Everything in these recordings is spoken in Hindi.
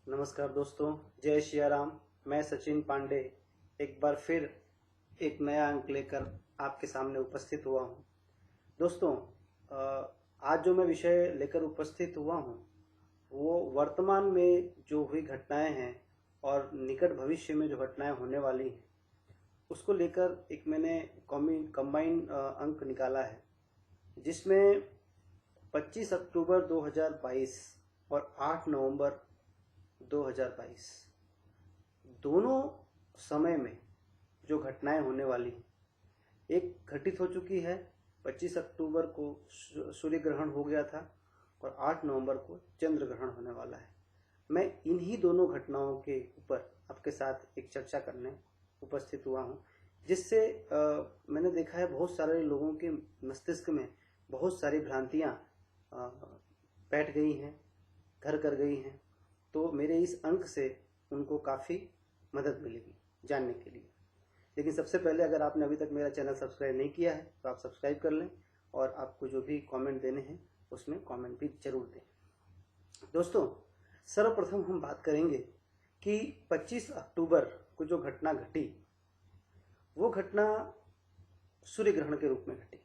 नमस्कार दोस्तों, जय सिया राम। मैं सचिन पांडे एक बार फिर एक नया अंक लेकर आपके सामने उपस्थित हुआ हूँ। दोस्तों, आज जो मैं विषय लेकर उपस्थित हुआ हूँ वो वर्तमान में जो हुई घटनाएं हैं और निकट भविष्य में जो घटनाएं होने वाली हैं उसको लेकर एक मैंने कंबाइन अंक निकाला है, जिसमें 25 अक्टूबर 2022 और 8 नवंबर 2022 दोनों समय में जो घटनाएं होने वाली हैं, एक घटित हो चुकी है। 25 अक्टूबर को सूर्य ग्रहण हो गया था और 8 नवंबर को चंद्र ग्रहण होने वाला है। मैं इन्हीं दोनों घटनाओं के ऊपर आपके साथ एक चर्चा करने उपस्थित हुआ हूं, जिससे मैंने देखा है बहुत सारे लोगों के मस्तिष्क में बहुत सारी भ्रांतियां बैठ गई हैं, घर कर गई हैं। तो मेरे इस अंक से उनको काफ़ी मदद मिलेगी जानने के लिए। लेकिन सबसे पहले, अगर आपने अभी तक मेरा चैनल सब्सक्राइब नहीं किया है तो आप सब्सक्राइब कर लें और आपको जो भी कमेंट देने हैं उसमें कमेंट भी जरूर दें। दोस्तों, सर्वप्रथम हम बात करेंगे कि 25 अक्टूबर को जो घटना घटी वो घटना सूर्य ग्रहण के रूप में घटी।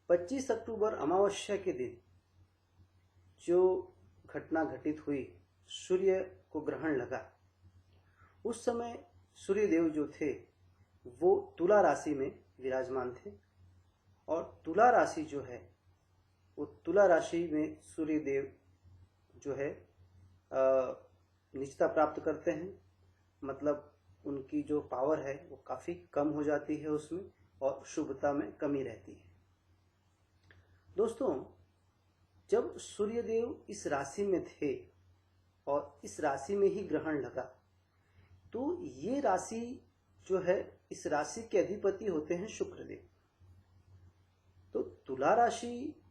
25 अक्टूबर अमावस्या के दिन जो घटना घटित हुई, सूर्य को ग्रहण लगा, उस समय सूर्य देव जो थे वो तुला राशि में विराजमान थे। और तुला राशि जो है वो तुला राशि में सूर्य देव जो है निचता प्राप्त करते हैं, मतलब उनकी जो पावर है वो काफ़ी कम हो जाती है उसमें, और शुभता में कमी रहती है। दोस्तों, जब सूर्यदेव इस राशि में थे और इस राशि में ही ग्रहण लगा, तो ये राशि जो है, इस राशि के अधिपति होते हैं शुक्रदेव। तो तुला राशि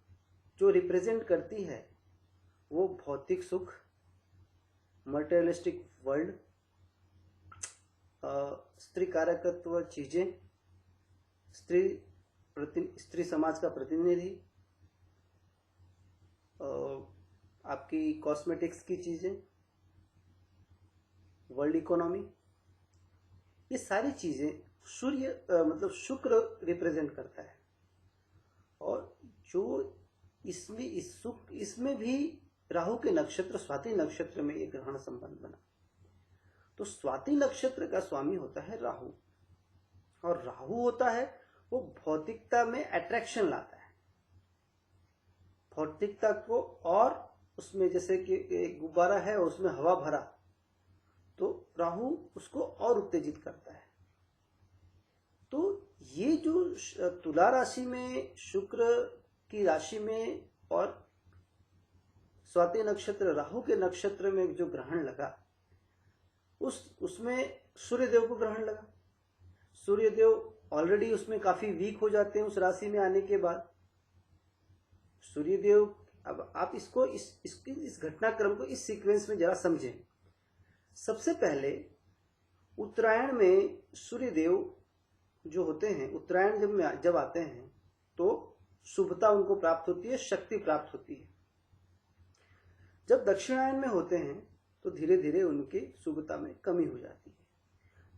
जो रिप्रेजेंट करती है वो भौतिक सुख, मटेरियलिस्टिक वर्ल्ड, स्त्री कारकत्व चीजें, स्त्री समाज का प्रतिनिधि, आपकी कॉस्मेटिक्स की चीजें, वर्ल्ड इकोनॉमी, ये सारी चीजें सूर्य मतलब शुक्र रिप्रेजेंट करता है। और जो इसमें भी राहु के नक्षत्र स्वाति नक्षत्र में ये ग्रहण संबंध बना। तो स्वाति नक्षत्र का स्वामी होता है राहु, और राहु होता है वो भौतिकता में अट्रैक्शन लाता है, भौतिकता को। और उसमें जैसे कि एक गुब्बारा है और उसमें हवा भरा, तो राहु उसको और उत्तेजित करता है। तो ये जो तुला राशि में शुक्र की राशि में और स्वाति नक्षत्र राहु के नक्षत्र में जो ग्रहण लगा, उसमें सूर्यदेव को ग्रहण लगा। सूर्यदेव ऑलरेडी उसमें काफी वीक हो जाते हैं उस राशि में आने के बाद। सूर्यदेव, अब आप इसको इस घटनाक्रम को इस सीक्वेंस में जरा समझें। सबसे पहले उत्तरायण में सूर्यदेव जो होते हैं, उत्तरायण जब आते हैं तो शुभता उनको प्राप्त होती है, शक्ति प्राप्त होती है। जब दक्षिणायन में होते हैं तो धीरे धीरे उनकी शुभता में कमी हो जाती है।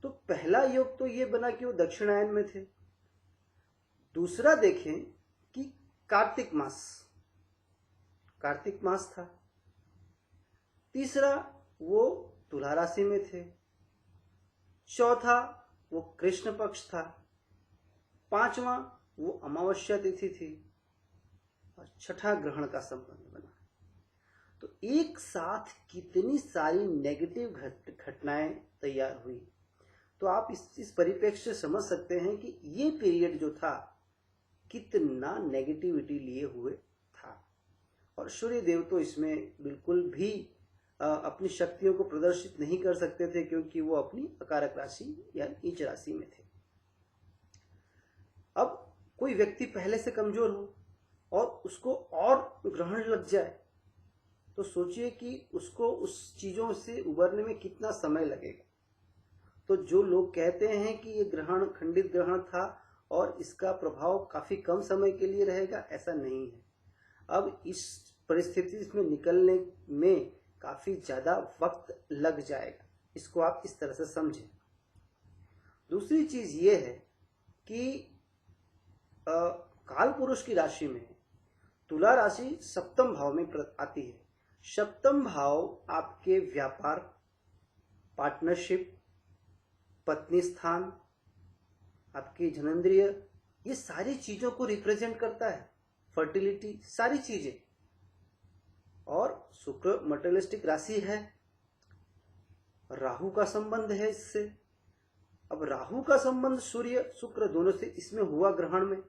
तो पहला योग तो ये बना कि वो दक्षिणायन में थे। दूसरा देखें कि कार्तिक मास था। तीसरा, वो तुला राशि में थे। चौथा, वो कृष्ण पक्ष था। पांचवा, वो अमावस्या तिथि थी। और छठा, ग्रहण का संबंध बना। तो एक साथ कितनी सारी नेगेटिव घटनाएं तैयार हुई। तो आप इस परिप्रेक्ष्य से समझ सकते हैं कि ये पीरियड जो था कितना नेगेटिविटी लिए हुए था। और सूर्य देव तो इसमें बिल्कुल भी अपनी शक्तियों को प्रदर्शित नहीं कर सकते थे, क्योंकि वो अपनी अकारक राशि या नीच राशि में थे। अब कोई व्यक्ति पहले से कमजोर हो और उसको और ग्रहण लग जाए, तो सोचिए कि उसको उस चीजों से उबरने में कितना समय लगेगा। तो जो लोग कहते हैं कि ये ग्रहण खंडित ग्रहण था और इसका प्रभाव काफी कम समय के लिए रहेगा, ऐसा नहीं है। अब इस परिस्थिति में निकलने में काफी ज्यादा वक्त लग जाएगा। इसको आप इस तरह से समझें। दूसरी चीज ये है कि काल पुरुष की राशि में तुला राशि सप्तम भाव में आती है। सप्तम भाव आपके व्यापार, पार्टनरशिप, पत्नी स्थान, आपकी जननेंद्रिय, ये सारी चीजों को रिप्रेजेंट करता है। फर्टिलिटी, सारी चीजें। और शुक्र मटेरियलिस्टिक राशि है, राहु का संबंध है इससे। अब राहु का संबंध सूर्य शुक्र दोनों से इसमें हुआ ग्रहण में,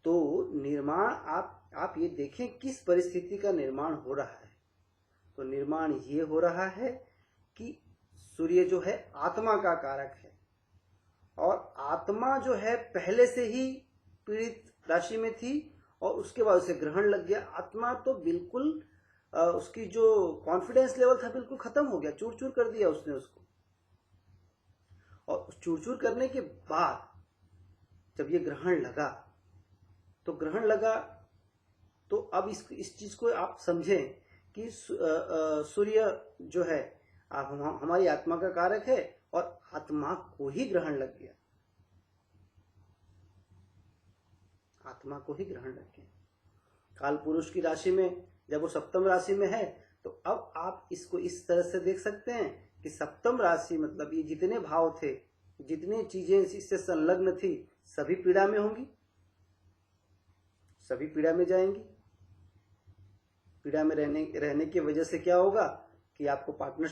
तो निर्माण आप ये देखें किस परिस्थिति का निर्माण हो रहा है। तो निर्माण ये हो रहा है कि सूर्य जो है आत्मा का कारक है, और आत्मा जो है पहले से ही पीड़ित राशि में थी और उसके बाद उसे ग्रहण लग गया। आत्मा तो बिल्कुल उसकी जो कॉन्फिडेंस लेवल था बिल्कुल खत्म हो गया, चूर चूर कर दिया उसने उसको। और चूर चूर करने के बाद जब ये ग्रहण लगा तो अब इस चीज को आप समझें कि सूर्य जो है हमारी आत्मा का कारक है और आत्मा को ही ग्रहण लग गया, आत्मा को ही ग्रहण लग गया। काल पुरुष की राशि में जब वो सप्तम राशि में है, तो अब आप इसको इस तरह से देख सकते हैं कि सप्तम राशि मतलब ये जितने भाव थे, जितनी चीजें इससे संलग्न थी, सभी पीड़ा में होंगी, सभी पीड़ा में जाएंगी। पीड़ा में रहने की वजह से क्या होगा कि आपको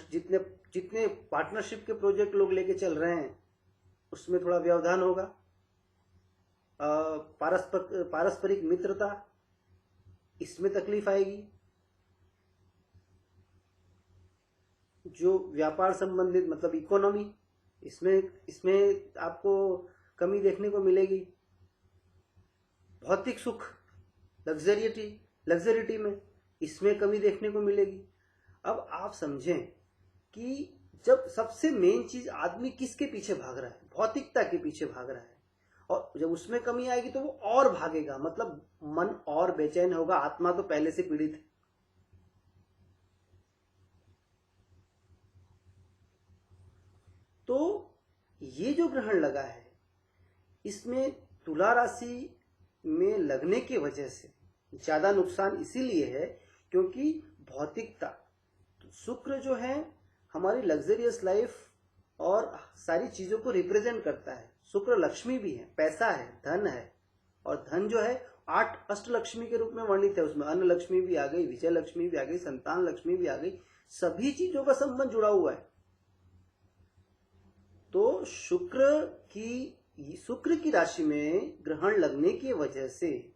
जितने पार्टनरशिप के प्रोजेक्ट लोग लेके चल रहे हैं उसमें थोड़ा व्यवधान होगा। पारस्परिक मित्रता, इसमें तकलीफ आएगी। जो व्यापार संबंधित मतलब इकोनॉमी, इसमें आपको कमी देखने को मिलेगी। भौतिक सुख, लग्जरिटी में इसमें कमी देखने को मिलेगी। अब आप समझें कि जब सबसे मेन चीज आदमी किसके पीछे भाग रहा है, भौतिकता के पीछे भाग रहा है, और जब उसमें कमी आएगी तो वो और भागेगा, मतलब मन और बेचैन होगा। आत्मा तो पहले से पीड़ित है। तो ये जो ग्रहण लगा है इसमें तुला राशि में लगने की वजह से ज्यादा नुकसान इसीलिए है क्योंकि भौतिकता, शुक्र जो है हमारी लग्जरियस लाइफ और सारी चीजों को रिप्रेजेंट करता है। शुक्र लक्ष्मी भी है, पैसा है, धन है, और धन जो है 8 अष्टलक्ष्मी के रूप में वर्णित है। उसमें अन्न लक्ष्मी भी आ गई, विजय लक्ष्मी भी आ गई, संतान लक्ष्मी भी आ गई, सभी चीजों का संबंध जुड़ा हुआ है। तो शुक्र की राशि में ग्रहण लगने की वजह से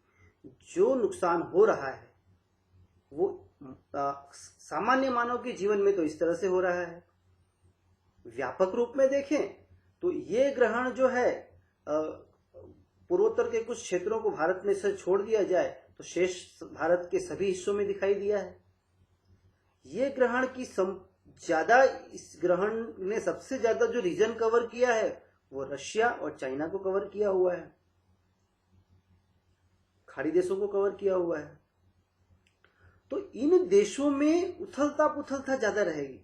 जो नुकसान हो रहा है वो सामान्य मानव के जीवन में तो इस तरह से हो रहा है। व्यापक रूप में देखें तो ये ग्रहण जो है पूर्वोत्तर के कुछ क्षेत्रों को भारत में से छोड़ दिया जाए तो शेष भारत के सभी हिस्सों में दिखाई दिया है। ये ग्रहण की इस ग्रहण ने सबसे ज्यादा जो रीजन कवर किया है वो रशिया और चाइना को कवर किया हुआ है, खाड़ी देशों को कवर किया हुआ है। तो इन देशों में उथलता पुथलता ज्यादा रहेगी,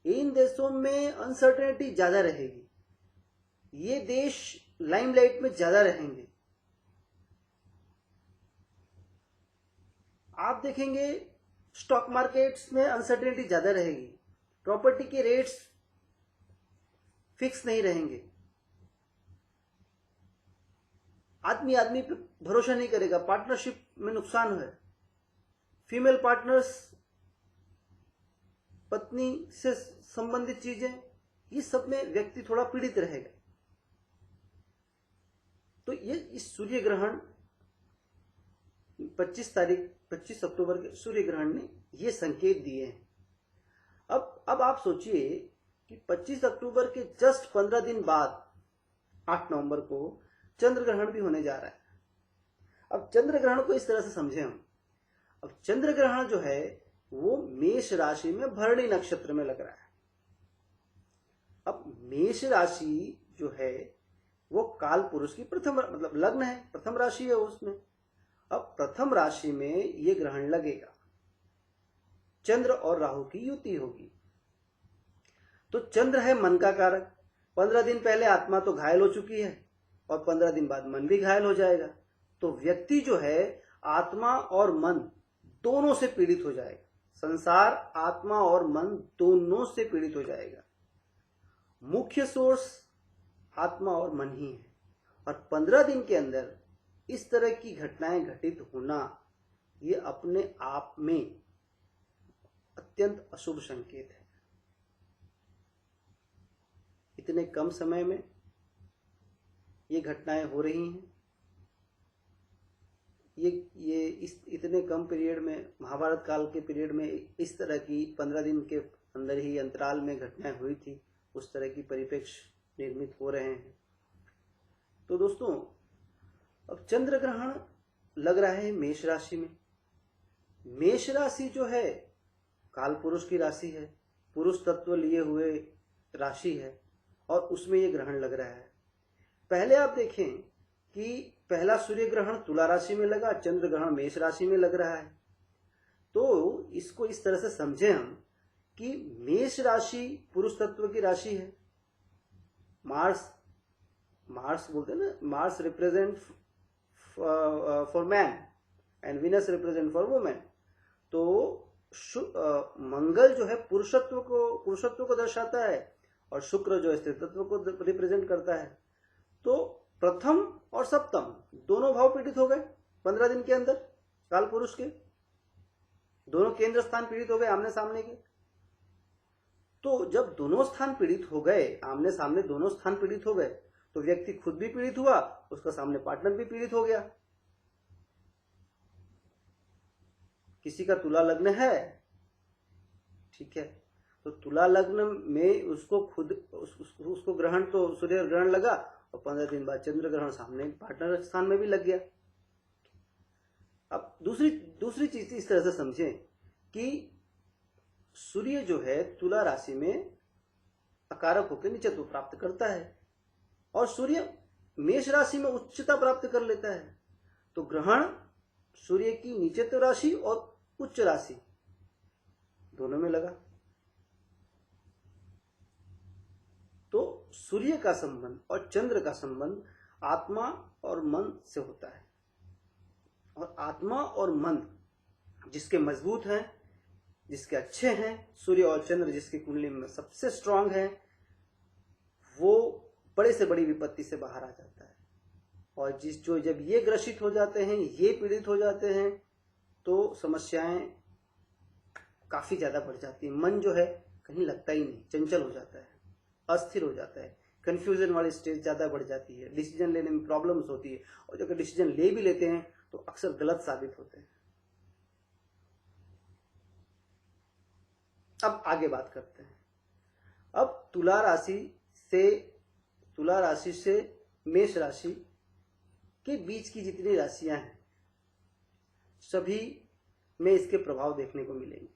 इन देशों में अनसर्टेनिटी ज्यादा रहेगी, ये देश लाइमलाइट में ज्यादा रहेंगे। आप देखेंगे स्टॉक मार्केट्स में अनसर्टेनिटी ज्यादा रहेगी, प्रॉपर्टी के रेट्स फिक्स नहीं रहेंगे, आदमी पे भरोसा नहीं करेगा, पार्टनरशिप में नुकसान है, फीमेल पार्टनर्स, पत्नी से संबंधित चीजें, ये सब में व्यक्ति थोड़ा पीड़ित रहेगा। तो ये इस सूर्य ग्रहण 25 अक्टूबर के सूर्य ग्रहण ने ये संकेत दिए हैं। अब आप सोचिए कि 25 अक्टूबर के जस्ट 15 दिन बाद 8 नवंबर को चंद्र ग्रहण भी होने जा रहा है। अब चंद्र ग्रहण को इस तरह से समझें हम। अब चंद्र ग्रहण जो है वो मेष राशि में भरणी नक्षत्र में लग रहा है। अब मेष राशि जो है वो काल पुरुष की प्रथम मतलब लग्न है, प्रथम राशि है उसमें। अब प्रथम राशि में ये ग्रहण लगेगा चंद्र और राहु की युति होगी। तो चंद्र है मन का कारक। 15 दिन पहले आत्मा तो घायल हो चुकी है और 15 दिन बाद मन भी घायल हो जाएगा। तो व्यक्ति जो है आत्मा और मन दोनों से पीड़ित हो जाएगा। संसार आत्मा और मन दोनों से पीड़ित हो जाएगा। मुख्य सोर्स आत्मा और मन ही है और 15 दिन के अंदर इस तरह की घटनाएं घटित होना ये अपने आप में अत्यंत अशुभ संकेत है। इतने कम समय में ये घटनाएं हो रही हैं। ये इस इतने कम पीरियड में, महाभारत काल के पीरियड में इस तरह की 15 दिन के अंदर ही अंतराल में घटनाएं हुई थी, उस तरह की परिप्रेक्ष्य निर्मित हो रहे हैं। तो दोस्तों, अब चंद्र ग्रहण लग रहा है मेष राशि में। मेष राशि जो है काल पुरुष की राशि है, पुरुष तत्व लिए हुए राशि है और उसमें ये ग्रहण लग रहा है। पहले आप देखें कि पहला सूर्य ग्रहण तुला राशि में लगा, चंद्र ग्रहण मेष राशि में लग रहा है। तो इसको इस तरह से समझें हम कि मेष राशि पुरुष तत्व की राशि है। मार्स बोलते हैं ना, Mars represent for man and Venus represent for women. तो मंगल जो है पुरुषत्व को दर्शाता है और शुक्र जो है स्त्रीत्व को रिप्रेजेंट करता है। तो प्रथम और सप्तम दोनों भाव पीड़ित हो गए 15 दिन के अंदर। काल पुरुष के दोनों केंद्र स्थान पीड़ित हो गए आमने सामने के। तो जब दोनों स्थान पीड़ित हो गए, आमने सामने दोनों स्थान पीड़ित हो गए, तो व्यक्ति खुद भी पीड़ित हुआ, उसका सामने पार्टनर भी पीड़ित हो गया। किसी का तुला लग्न है, ठीक है, तो तुला लग्न में उसको ग्रहण तो सूर्य ग्रहण लगा और 15 दिन बाद चंद्र ग्रहण सामने पार्टनर स्थान में भी लग गया। अब दूसरी चीज इस तरह से समझें कि सूर्य जो है तुला राशि में अकारक होकर नीचत्व प्राप्त करता है और सूर्य मेष राशि में उच्चता प्राप्त कर लेता है। तो ग्रहण सूर्य की नीचत्व राशि और उच्च राशि दोनों में लगा। तो सूर्य का संबंध और चंद्र का संबंध आत्मा और मन से होता है और आत्मा और मन जिसके मजबूत हैं, जिसके अच्छे हैं, सूर्य और चंद्र जिसकी कुंडली में सबसे स्ट्रांग है, वो बड़े से बड़ी विपत्ति से बाहर आ जाता है। और जब ये ग्रसित हो जाते हैं, ये पीड़ित हो जाते हैं, तो समस्याएं काफी ज्यादा बढ़ जाती है। मन जो है कहीं लगता ही नहीं, चंचल हो जाता है, अस्थिर हो जाता है, कंफ्यूजन वाली स्टेज ज्यादा बढ़ जाती है, डिसीजन लेने में प्रॉब्लम्स होती है और जब डिसीजन ले भी लेते हैं तो अक्सर गलत साबित होते हैं। अब आगे बात करते हैं। अब तुला राशि से मेष राशि के बीच की जितनी राशियां हैं सभी में इसके प्रभाव देखने को मिलेंगे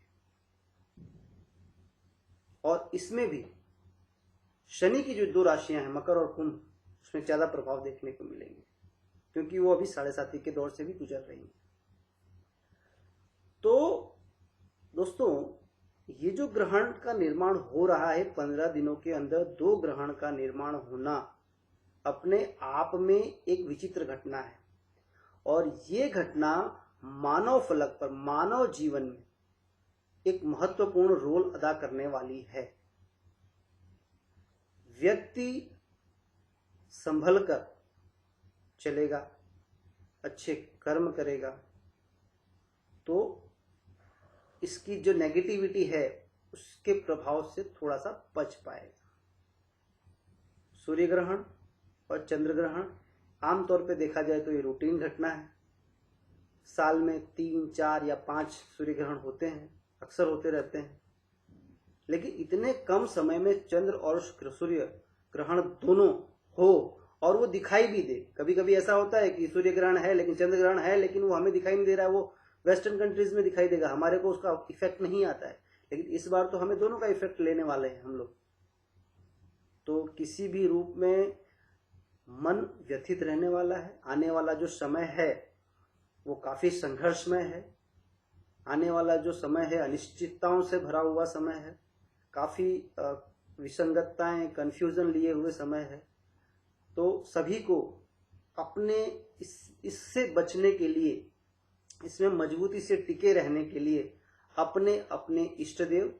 और इसमें भी शनि की जो 2 राशियां हैं मकर और कुंभ, उसमें ज्यादा प्रभाव देखने को मिलेंगे क्योंकि वो अभी 7.5 के दौर से भी गुजर रही हैं। तो दोस्तों, ये जो ग्रहण का निर्माण हो रहा है 15 दिनों के अंदर 2 ग्रहण का निर्माण होना अपने आप में एक विचित्र घटना है और ये घटना मानव फलक पर, मानव जीवन में एक महत्वपूर्ण रोल अदा करने वाली है। व्यक्ति संभल कर चलेगा, अच्छे कर्म करेगा तो इसकी जो नेगेटिविटी है उसके प्रभाव से थोड़ा सा बच पाएगा। सूर्य ग्रहण और चंद्र ग्रहण आमतौर पे देखा जाए तो ये रूटीन घटना है। साल में 3, 4 या 5 सूर्य ग्रहण होते हैं, अक्सर होते रहते हैं, लेकिन इतने कम समय में चंद्र और सूर्य ग्रहण दोनों हो और वो दिखाई भी दे। कभी कभी ऐसा होता है कि सूर्य ग्रहण है लेकिन चंद्र ग्रहण है, लेकिन वो हमें दिखाई नहीं दे रहा है, वो वेस्टर्न कंट्रीज में दिखाई देगा, हमारे को उसका इफेक्ट नहीं आता है। लेकिन इस बार तो हमें दोनों का इफेक्ट लेने वाले हैं हम लोग। तो किसी भी रूप में मन व्यथित रहने वाला है। आने वाला जो समय है वो काफी संघर्षमय है आने वाला जो समय है अनिश्चितताओं से भरा हुआ समय है, काफ़ी विसंगतताएं, कन्फ्यूजन लिए हुए समय है। तो सभी को अपने इससे बचने के लिए, इसमें मजबूती से टिके रहने के लिए अपने अपने इष्ट देव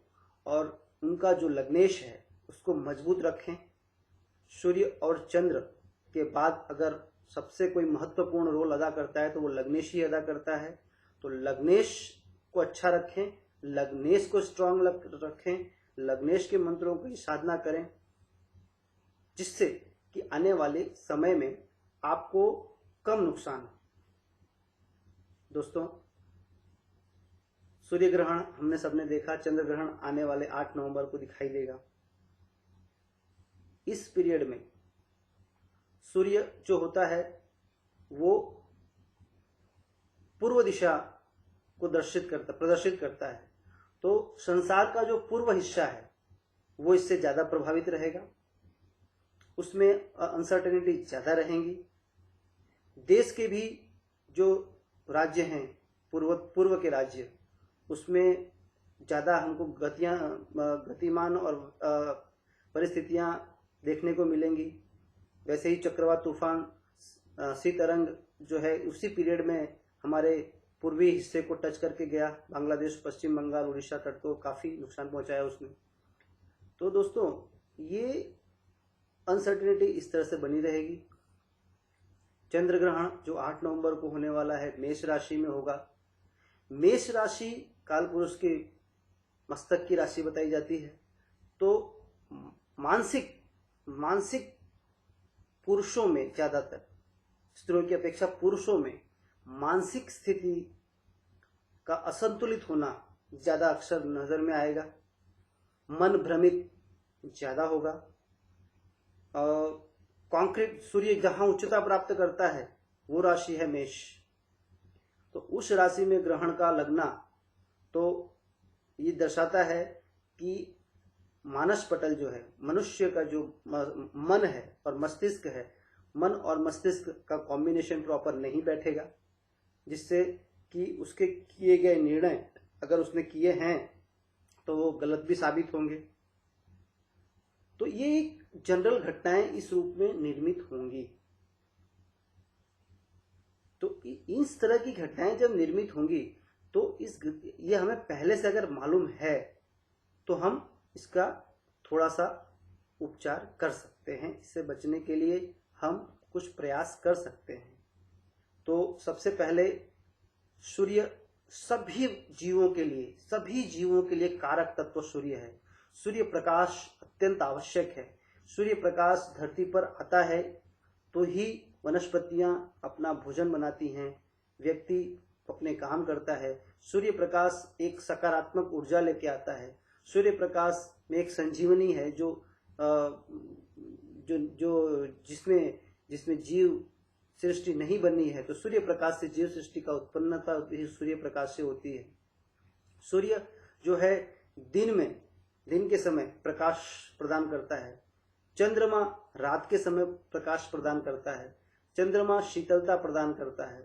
और उनका जो लग्नेश है उसको मजबूत रखें। सूर्य और चंद्र के बाद अगर सबसे कोई महत्वपूर्ण रोल अदा करता है तो वो लग्नेश ही अदा करता है। तो लग्नेश को अच्छा रखें, लग्नेश को स्ट्रांग रखें, लग्नेश के मंत्रों की साधना करें, जिससे कि आने वाले समय में आपको कम नुकसान हो। दोस्तों, सूर्य ग्रहण हमने सबने देखा, चंद्र ग्रहण आने वाले 8 नवंबर को दिखाई देगा। इस पीरियड में सूर्य जो होता है वो पूर्व दिशा को प्रदर्शित करता है। तो संसार का जो पूर्व हिस्सा है वो इससे ज्यादा प्रभावित रहेगा, उसमें अनसर्टेनिटी ज्यादा रहेंगी। देश के भी जो राज्य हैं, पूर्व के राज्य, उसमें ज्यादा हमको गतिमान और परिस्थितियां देखने को मिलेंगी। वैसे ही चक्रवात, तूफान, शीतरंग जो है उसी पीरियड में हमारे पूर्वी हिस्से को टच करके गया। बांग्लादेश, पश्चिम बंगाल, उड़ीसा तट को काफी नुकसान पहुंचाया उसने। तो दोस्तों, ये अनसर्टेनिटी इस तरह से बनी रहेगी। चंद्र ग्रहण जो 8 नवंबर को होने वाला है मेष राशि में होगा। मेष राशि काल पुरुष के मस्तक की राशि बताई जाती है। तो मानसिक पुरुषों में, ज्यादातर स्त्रियों की अपेक्षा पुरुषों में मानसिक स्थिति का असंतुलित होना ज्यादा अक्सर नजर में आएगा। मन भ्रमित ज्यादा होगा। कॉन्क्रीट, सूर्य जहां उच्चता प्राप्त करता है वो राशि है मेष। तो उस राशि में ग्रहण का लगना तो ये दर्शाता है कि मानस पटल जो है, मनुष्य का जो मन है और मस्तिष्क है, मन और मस्तिष्क का कॉम्बिनेशन प्रॉपर नहीं बैठेगा, जिससे कि उसके किए गए निर्णय अगर उसने किए हैं तो वो गलत भी साबित होंगे। तो ये एक जनरल घटनाएं इस रूप में निर्मित होंगी। तो इस तरह की घटनाएं जब निर्मित होंगी तो ये हमें पहले से अगर मालूम है तो हम इसका थोड़ा सा उपचार कर सकते हैं। इससे बचने के लिए हम कुछ प्रयास कर सकते हैं। तो सबसे पहले सूर्य सभी जीवों के लिए कारक तत्व सूर्य है। सूर्य प्रकाश अत्यंत आवश्यक है। सूर्य प्रकाश धरती पर आता है तो ही वनस्पतियां अपना भोजन बनाती हैं, व्यक्ति अपने काम करता है। सूर्य प्रकाश एक सकारात्मक ऊर्जा लेके आता है। सूर्य प्रकाश में एक संजीवनी है जिसमें जीव सृष्टि नहीं बनी है। तो सूर्य प्रकाश से जीव सृष्टि का उत्पन्नता सूर्य प्रकाश से होती है। सूर्य जो है दिन के समय प्रकाश प्रदान करता है। चंद्रमा रात के समय प्रकाश प्रदान करता है। चंद्रमा शीतलता प्रदान करता है।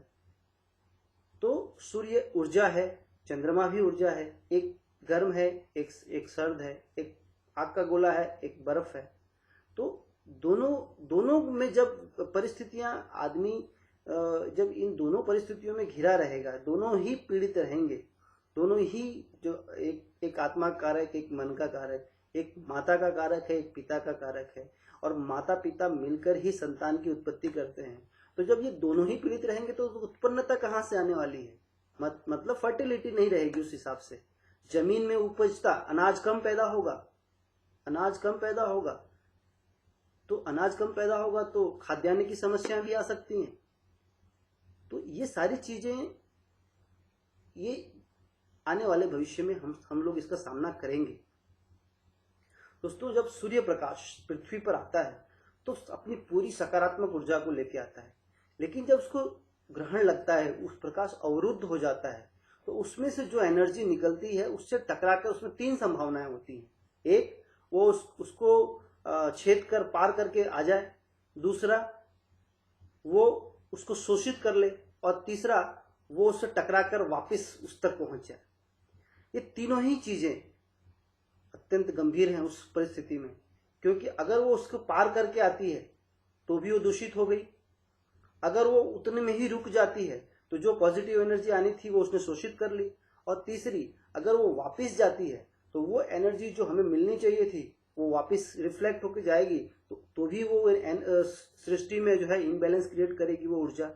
तो सूर्य ऊर्जा है, चंद्रमा भी ऊर्जा है। एक गर्म है, एक सर्द है, एक आग का गोला है, एक बर्फ है। तो दोनों में जब परिस्थितियां, आदमी जब इन दोनों परिस्थितियों में घिरा रहेगा, दोनों ही पीड़ित रहेंगे। दोनों ही, जो एक आत्मा का कारक, एक मन का कारक, एक माता का कारक है, एक पिता का कारक है, और माता पिता मिलकर ही संतान की उत्पत्ति करते हैं। तो जब ये दोनों ही पीड़ित रहेंगे तो उत्पन्नता कहाँ से आने वाली है? मतलब फर्टिलिटी नहीं रहेगी। उस हिसाब से जमीन में उपजता अनाज कम पैदा होगा। तो अनाज कम पैदा होगा तो खाद्यान्न की समस्याएं भी आ सकती हैं। तो ये सारी चीजें, ये आने वाले भविष्य में हम लोग इसका सामना करेंगे। दोस्तों, जब सूर्य प्रकाश पृथ्वी पर आता है तो अपनी पूरी सकारात्मक ऊर्जा को लेके आता है, लेकिन जब उसको ग्रहण लगता है, उस प्रकाश अवरुद्ध हो जाता है, तो उसमें से जो एनर्जी निकलती है उससे टकरा कर उसमें 3 संभावनाएं होती हैं। एक, वो उसको छेद कर पार करके आ जाए। दूसरा, वो उसको शोषित कर ले। और तीसरा, वो उससे टकरा कर वापस उस तक पहुंच जाए। ये तीनों ही चीजें अत्यंत गंभीर हैं उस परिस्थिति में, क्योंकि अगर वो उसको पार करके आती है तो भी वो दूषित हो गई, अगर वो उतने में ही रुक जाती है तो जो पॉजिटिव एनर्जी आनी थी वो उसने शोषित कर ली, और तीसरी अगर वो वापस जाती है तो वो एनर्जी जो हमें मिलनी चाहिए थी वो वापस रिफ्लेक्ट होकर जाएगी, तो भी वो सृष्टि में जो है इम्बैलेंस क्रिएट करेगी वो ऊर्जा।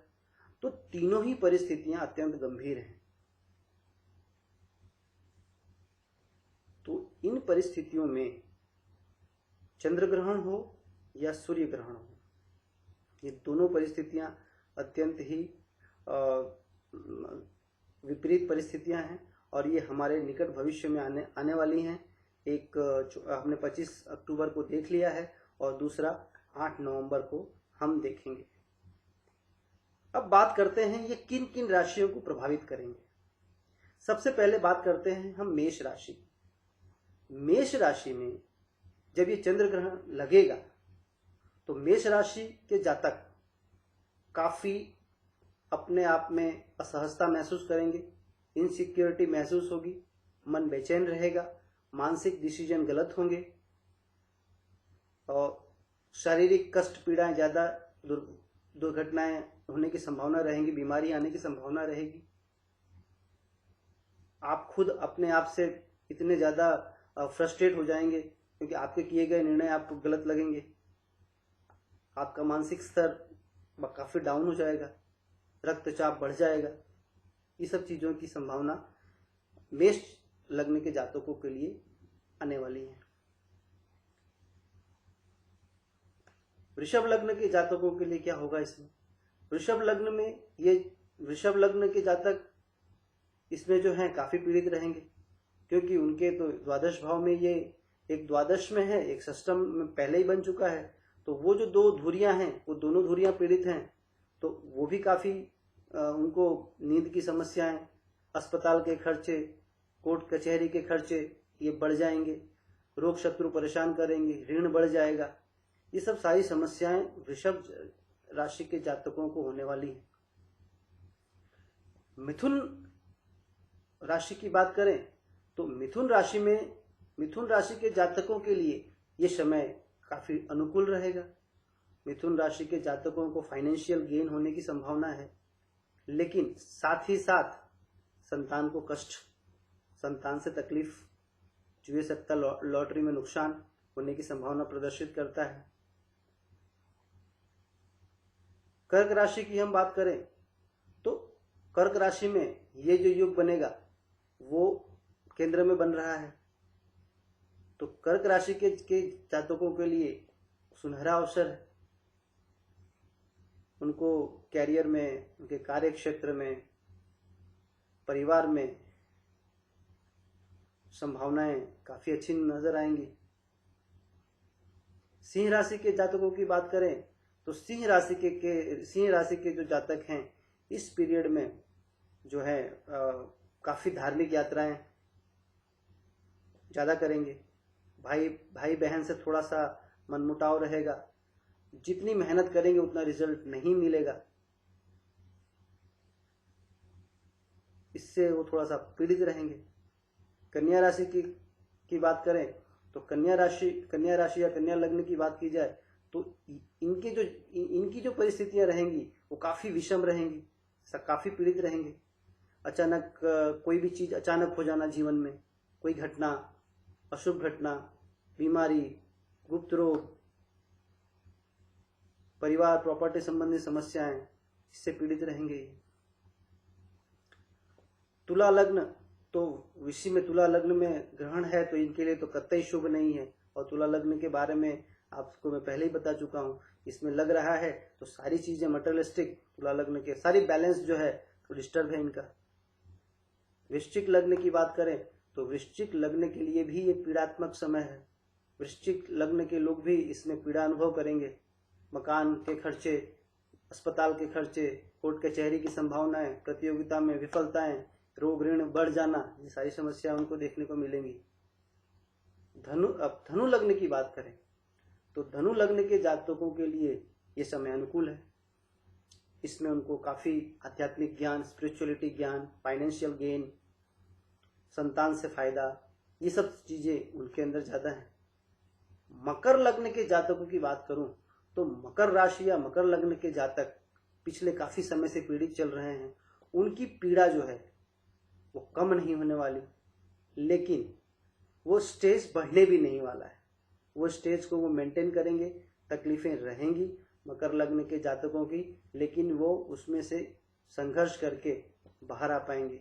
तो तीनों ही परिस्थितियां अत्यंत गंभीर हैं। तो इन परिस्थितियों में चंद्र ग्रहण हो या सूर्य ग्रहण हो, ये दोनों परिस्थितियां अत्यंत ही विपरीत परिस्थितियां हैं, और ये हमारे निकट भविष्य में आने वाली हैं। एक हमने 25 अक्टूबर को देख लिया है और दूसरा 8 नवंबर को हम देखेंगे। अब बात करते हैं ये किन किन राशियों को प्रभावित करेंगे। सबसे पहले बात करते हैं हम मेष राशि। मेष राशि में जब ये चंद्र ग्रहण लगेगा तो मेष राशि के जातक काफी अपने आप में असहजता महसूस करेंगे, इनसिक्योरिटी महसूस होगी, मन बेचैन रहेगा, मानसिक डिसीजन गलत होंगे और शारीरिक कष्ट पीड़ाएं ज्यादा, दुर्घटनाएं होने की संभावना रहेंगी, बीमारी आने की संभावना रहेगी। आप खुद अपने आप से इतने ज्यादा फ्रस्ट्रेट हो जाएंगे क्योंकि आपके किए गए निर्णय आपको गलत लगेंगे, आपका मानसिक स्तर काफी डाउन हो जाएगा, रक्तचाप बढ़ जाएगा। ये सब चीजों की संभावना मेष लग्न के जातकों के लिए आने वाली है। वृषभ लग्न के जातकों के लिए क्या होगा इसमें? वृषभ लग्न में ये वृषभ लग्न के जातक इसमें जो है काफी पीड़ित रहेंगे, क्योंकि उनके तो द्वादश भाव में ये एक द्वादश में है, एक षष्टम में पहले ही बन चुका है, तो वो जो दो धुरियां हैं वो दोनों धुरियां पीड़ित हैं, तो वो भी काफी उनको नींद की समस्याएं, अस्पताल के खर्चे, कोर्ट कचहरी के खर्चे ये बढ़ जाएंगे, रोग शत्रु परेशान करेंगे, ऋण बढ़ जाएगा। ये सब सारी समस्याएं वृषभ राशि के जातकों को होने वाली है। मिथुन राशि की बात करें तो मिथुन राशि के जातकों के लिए ये समय काफी अनुकूल रहेगा। मिथुन राशि के जातकों को फाइनेंशियल गेन होने की संभावना है, लेकिन साथ ही साथ संतान को कष्ट, संतान से तकलीफ, जुए सट्टा लॉटरी में नुकसान होने की संभावना प्रदर्शित करता है। कर्क राशि की हम बात करें तो कर्क राशि में ये जो युग बनेगा वो केंद्र में बन रहा है, तो कर्क राशि के जातकों के लिए सुनहरा अवसर है। उनको कैरियर में, उनके कार्य क्षेत्र में, परिवार में संभावनाएं काफी अच्छी नजर आएंगी। सिंह राशि के जातकों की बात करें तो सिंह राशि के जो जातक हैं इस पीरियड में जो है काफी धार्मिक यात्राएं ज्यादा करेंगे। भाई बहन से थोड़ा सा मनमुटाव रहेगा, जितनी मेहनत करेंगे उतना रिजल्ट नहीं मिलेगा, इससे वो थोड़ा सा पीड़ित रहेंगे। कन्या राशि की बात करें तो कन्या राशि या कन्या लग्न की बात की जाए तो इनकी जो परिस्थितियां रहेंगी वो काफी विषम रहेंगी, काफी पीड़ित रहेंगे। अचानक कोई भी चीज अचानक हो जाना, जीवन में कोई घटना, अशुभ घटना, बीमारी, गुप्त रोग, परिवार प्रॉपर्टी संबंधी समस्याएं, इससे पीड़ित रहेंगे। तुला लग्न तो विषय में तुला लग्न में ग्रहण है तो इनके लिए तो कतई शुभ नहीं है, और तुला लग्न के बारे में आपको मैं पहले ही बता चुका हूं। इसमें लग रहा है तो सारी चीजें मटेरियलिस्टिक, तुला लग्न के सारी बैलेंस जो है तो डिस्टर्ब है इनका। वृश्चिक लग्न की बात करें तो वृश्चिक लग्न के लिए भी ये पीड़ात्मक समय है। वृश्चिक लग्न के लोग भी इसमें पीड़ा अनुभव करेंगे। मकान के खर्चे, अस्पताल के खर्चे, कोर्ट कचहरी की संभावनाएं, प्रतियोगिता में विफलताएं, रोग ऋण बढ़ जाना, ये सारी समस्याएं उनको देखने को मिलेंगी। धनु लग्न की बात करें तो धनु लग्न के जातकों के लिए ये समय अनुकूल है। इसमें उनको काफी आध्यात्मिक ज्ञान, स्पिरिचुअलिटी ज्ञान, फाइनेंशियल गेन, संतान से फायदा, ये सब चीजें उनके अंदर ज्यादा है। मकर लग्न के जातकों की बात करूं तो मकर राशि या मकर लग्न के जातक पिछले काफी समय से पीड़ित चल रहे हैं। उनकी पीड़ा जो है वो कम नहीं होने वाली, लेकिन वो स्टेज बढ़ने भी नहीं वाला है। वो स्टेज को वो मेंटेन करेंगे, तकलीफें रहेंगी मकर लग्न के जातकों की, लेकिन वो उसमें से संघर्ष करके बाहर आ पाएंगे।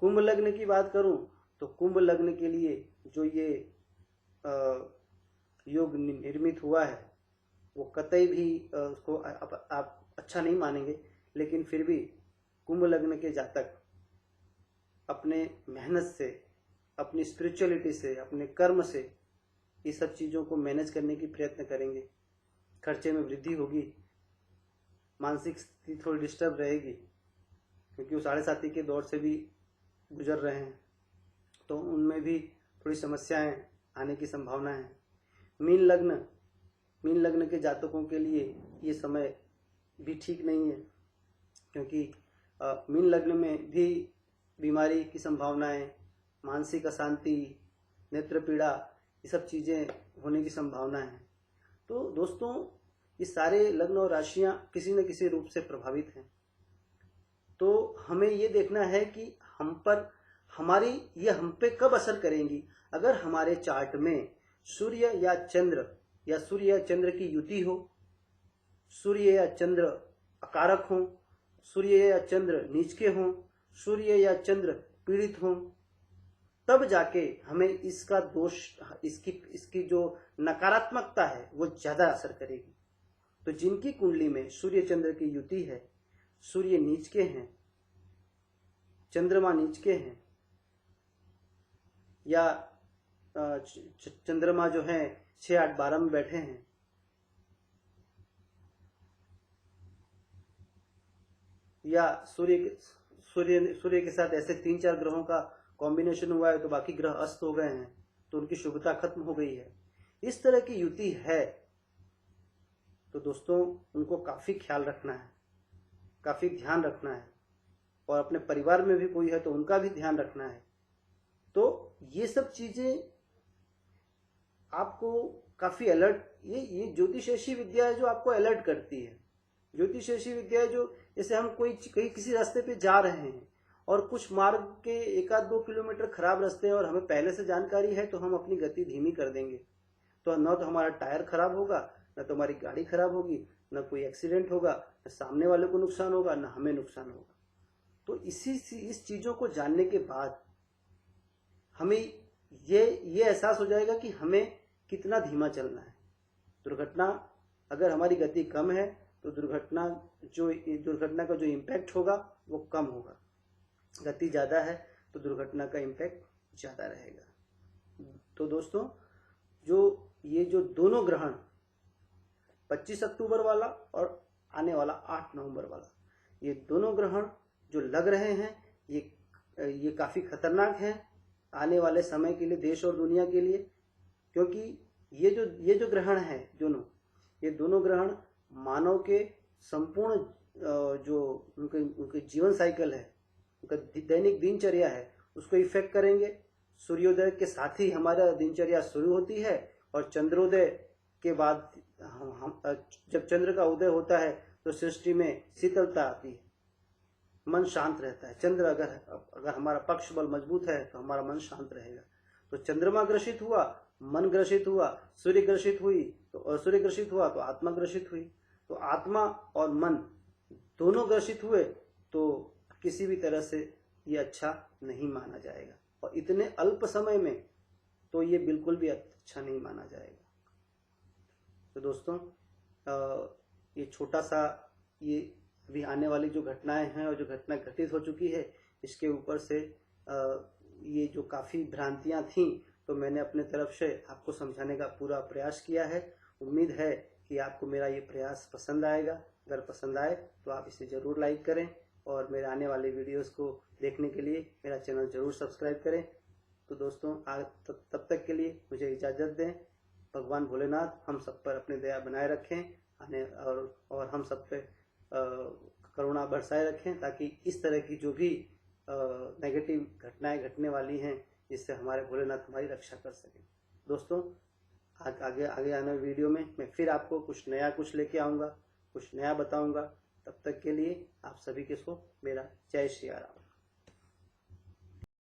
कुंभ लग्न की बात करूं तो कुंभ लग्न के लिए जो ये योग निर्मित हुआ है वो कतई भी उसको आप अच्छा नहीं मानेंगे, लेकिन फिर भी कुंभ लग्न के जातक अपने मेहनत से, अपनी स्पिरिचुअलिटी से, अपने कर्म से ये सब चीज़ों को मैनेज करने की प्रयत्न करेंगे। खर्चे में वृद्धि होगी, मानसिक स्थिति थोड़ी डिस्टर्ब रहेगी, क्योंकि वो 7.5 के दौर से भी गुजर रहे हैं, तो उनमें भी थोड़ी समस्याएं आने की संभावना है। मीन लग्न के जातकों के लिए ये समय भी ठीक नहीं है, क्योंकि मीन लग्न में भी बीमारी की संभावनाएं, मानसिक अशांति, नेत्र पीड़ा, ये सब चीज़ें होने की संभावना है। तो दोस्तों, ये सारे लग्न और राशियां किसी न किसी रूप से प्रभावित हैं। तो हमें ये देखना है कि हम पे कब असर करेंगी। अगर हमारे चार्ट में सूर्य या चंद्र की युति हो, सूर्य या चंद्र अकारक हो, सूर्य या चंद्र नीच के हों, सूर्य या चंद्र पीड़ित हों, तब जाके हमें इसका दोष, इसकी जो नकारात्मकता है वो ज्यादा असर करेगी। तो जिनकी कुंडली में सूर्य चंद्र की युति है, सूर्य नीच के हैं, चंद्रमा नीच के हैं, या चंद्रमा जो है 6, 8, 12 में बैठे हैं, या सूर्य के साथ ऐसे 3-4 ग्रहों का कॉम्बिनेशन हुआ है तो बाकी ग्रह अस्त हो गए हैं, तो उनकी शुभता खत्म हो गई है, इस तरह की युति है, तो दोस्तों उनको काफी ख्याल रखना है, काफी ध्यान रखना है, और अपने परिवार में भी कोई है तो उनका भी ध्यान रखना है। तो ये सब चीजें आपको काफी अलर्ट, ये ज्योतिषी विद्या है जो आपको अलर्ट करती है। ज्योतिषी विद्या है जो, जैसे हम कहीं किसी रास्ते पे जा रहे हैं और कुछ मार्ग के 1-2 किलोमीटर खराब रास्ते हैं और हमें पहले से जानकारी है, तो हम अपनी गति धीमी कर देंगे, तो न तो हमारा टायर खराब होगा, न तो हमारी गाड़ी खराब होगी, न कोई एक्सीडेंट होगा, न सामने वाले को नुकसान होगा, न हमें नुकसान होगा। तो इस चीजों को जानने के बाद हमें ये एहसास हो जाएगा कि हमें कितना धीमा चलना है। दुर्घटना, अगर हमारी गति कम है तो दुर्घटना का जो इम्पैक्ट होगा वो कम होगा, गति ज्यादा है तो दुर्घटना का इम्पैक्ट ज्यादा रहेगा। तो दोस्तों, ये जो दोनों ग्रहण 25 अक्टूबर वाला और आने वाला 8 नवंबर वाला, ये दोनों ग्रहण जो लग रहे हैं, ये काफी खतरनाक हैं आने वाले समय के लिए, देश और दुनिया के लिए, क्योंकि ये जो ग्रहण है ये दोनों ग्रहण मानव के संपूर्ण जो उनके जीवन साइकिल है, उनका दैनिक दिनचर्या है, उसको इफेक्ट करेंगे। सूर्योदय के साथ ही हमारा दिनचर्या शुरू होती है, और चंद्रोदय के बाद जब चंद्र का उदय होता है तो सृष्टि में शीतलता आती है, मन शांत रहता है। चंद्र अगर हमारा पक्ष बल मजबूत है तो हमारा मन शांत रहेगा। तो चंद्रमा ग्रसित हुआ, मन ग्रसित हुआ, सूर्य ग्रसित हुआ तो आत्मा ग्रसित हुई। तो आत्मा और मन दोनों ग्रसित हुए तो किसी भी तरह से ये अच्छा नहीं माना जाएगा, और इतने अल्प समय में तो ये बिल्कुल भी अच्छा नहीं माना जाएगा। तो दोस्तों, ये छोटा सा, ये अभी आने वाली जो घटनाएं हैं और जो घटना घटित हो चुकी है, इसके ऊपर से ये जो काफ़ी भ्रांतियां थीं, तो मैंने अपने तरफ से आपको समझाने का पूरा प्रयास किया है। उम्मीद है कि आपको मेरा ये प्रयास पसंद आएगा। अगर पसंद आए तो आप इसे ज़रूर लाइक करें, और मेरे आने वाले वीडियोस को देखने के लिए मेरा चैनल ज़रूर सब्सक्राइब करें। तो दोस्तों, आज तब तक के लिए मुझे इजाज़त दें। भगवान भोलेनाथ हम सब पर अपनी दया बनाए रखें और हम सब पे करुणा बरसाए रखें, ताकि इस तरह की जो भी नेगेटिव घटनाएं घटने वाली हैं, जिससे हमारे भोलेनाथ हमारी रक्षा कर सकें। दोस्तों आगे आगे आने वाली वीडियो में मैं फिर आपको कुछ नया कुछ लेके आऊँगा, कुछ नया बताऊँगा। तब तक के लिए आप सभी के सो मेरा जय श्री राम।